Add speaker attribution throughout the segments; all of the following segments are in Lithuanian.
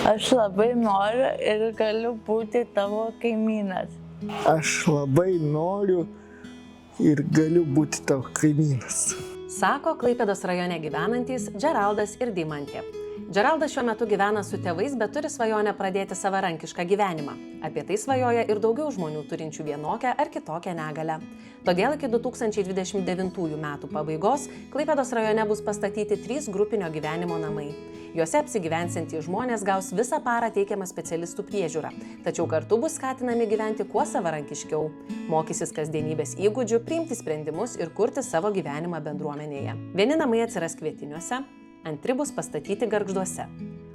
Speaker 1: Aš labai noriu ir galiu būti tavo kaimynas.
Speaker 2: Aš labai noriu ir galiu būti tavo kaimynas.
Speaker 3: Sako Klaipėdos rajone gyvenantys Džeraldas ir Deimantė. Džeraldas šiuo metu gyvena su tėvais, bet turi svajonę pradėti savarankišką gyvenimą. Apie tai svajoja ir daugiau žmonių turinčių vienokią ar kitokią negalią. Todėl iki 2029 metų pabaigos Klaipėdos rajone bus pastatyti 3 grupinio gyvenimo namai. Juose apsigyvensiantys žmonės gaus visą parą teikiamą specialistų priežiūrą, tačiau kartu bus skatinami gyventi kuo savarankiškiau. Mokysis kasdienybės įgūdžių, priimti sprendimus ir kurti savo gyvenimą bendruomenėje. Vieni namai atsiras Kvietiniuose, antri bus pastatyti Gargžduose,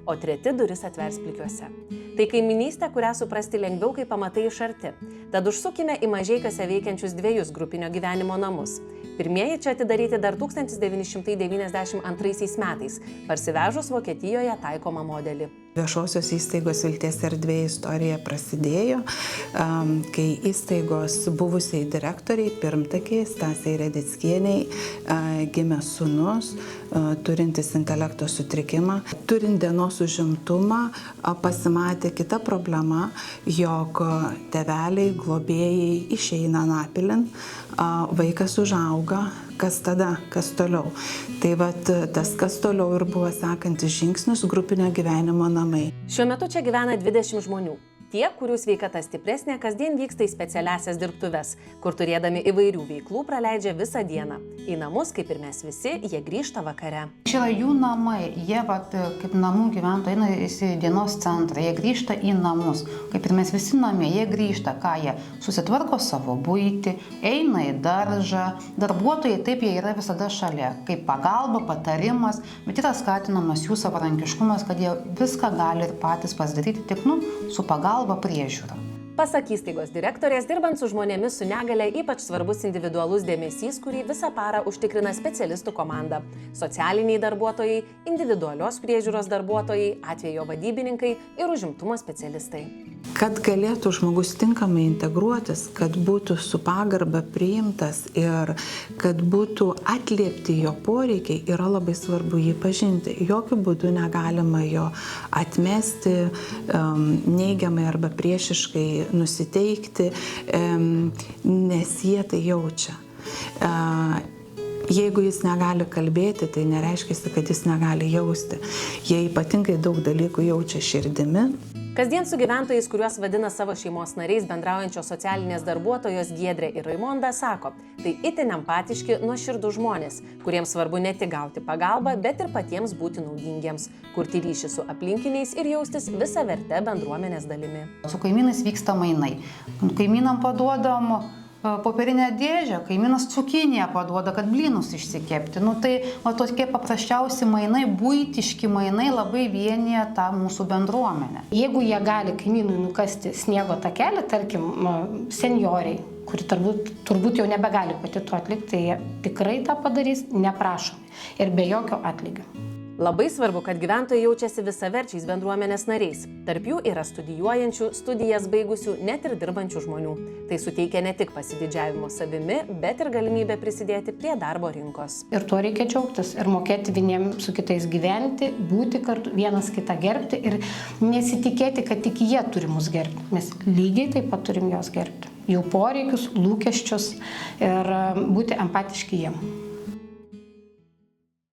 Speaker 3: o treti duris atvers Plikiuose. Tai kaimynystė, kurią suprasti lengviau, kai pamatai iš arti. Tad užsukime į Mažeikiuose veikiančius 2 grupinio gyvenimo namus. Pirmieji čia atidaryti dar 1992 metais, parsivežus Vokietijoje taikomą modelį.
Speaker 4: Viešosios įstaigos Vilties erdvė istorija prasidėjo, kai įstaigos buvusiai direktoriai, pirmtakiai Stasei Redickienei gimė sūnus, turintis intelekto sutrikimą. Turint dienos užimtumą, pasimatė kita problema, jog tėveliai, globėjai išeina anapilin, vaikas užauga, kas tada, kas toliau. Tai vat tas, kas toliau ir buvo sekantis žingsnis grupinio gyvenimo namai.
Speaker 3: Šiuo metu čia gyvena 20 žmonių. Tie, kurių sveikata stipresnė, kasdien vyksta į specialiasias dirbtuves, kur turėdami įvairių veiklų praleidžia visą dieną. Į namus, kaip ir mes visi, jie grįžta vakare.
Speaker 5: Čia yra jų namai, jie kaip namų gyventojai eina į dienos centrą, jie grįžta į namus. Kaip ir mes visi namie, jie grįžta, ką jie susitvarko savo buitį, eina į daržą. Darbuotojai taip, jie yra visada šalia, kaip pagalba, patarimas, bet yra skatinamas jų savarankiškumas, kad jie viską gali ir patys pasidaryti, tik su pagalba priežiūra.
Speaker 3: Pasak įstaigos direktorės, dirbant su žmonėmis su negale ypač svarbus individualus dėmesys, kurį visą parą užtikrina specialistų komanda. Socialiniai darbuotojai, individualios priežiūros darbuotojai, atvejo vadybininkai ir užimtumo specialistai.
Speaker 4: Kad galėtų žmogus tinkamai integruotis, kad būtų su pagarba priimtas ir kad būtų atliepti jo poreikiai, yra labai svarbu jį pažinti. Jokių būdų negalima jo atmesti, neigiamai arba priešiškai nusiteikti, nes jie tai jaučia. Jeigu jis negali kalbėti, tai nereiškia, kad jis negali jausti. Jie ypatingai daug dalykų jaučia širdimi.
Speaker 3: Kasdien su gyventojais, kuriuos vadina savo šeimos nariais, bendraujančios socialinės darbuotojos Giedrė ir Raimonda sako, tai itin empatiški, nuoširdūs žmonės, kuriems svarbu ne tik gauti pagalbą, bet ir patiems būti naudingiems, kurti ryšį su aplinkiniais ir jaustis visą vertę bendruomenės dalimi.
Speaker 5: Su kaimynais vyksta mainai. Kaimynam paduodam popierinę dėžę, kaimynas cukiniją paduoda, kad blynus išsikepti. Tai tokie paprasčiausi mainai, buitiški mainai labai vienija tą mūsų bendruomenę.
Speaker 6: Jeigu jie gali kaimynui nukasti sniego takelį, tarkim, senjoriai, kuri turbūt jau nebegali pati to atlikti, tai jie tikrai tą padarys neprašomi ir be jokio atlygio.
Speaker 3: Labai svarbu, kad gyventojai jaučiasi visaverčiais bendruomenės nariais. Tarp jų yra studijuojančių, studijas baigusių, net ir dirbančių žmonių. Tai suteikia ne tik pasididžiavimo savimi, bet ir galimybę prisidėti prie darbo rinkos.
Speaker 6: Ir tuo reikia džiaugtis ir mokėti vieniems su kitais gyventi, būti kartu, vienas kitą gerbti ir nesitikėti, kad tik jie turi mus gerbti. Mes lygiai taip pat turim juos gerbti. Jų poreikius, lūkesčius ir būti empatiški jiem.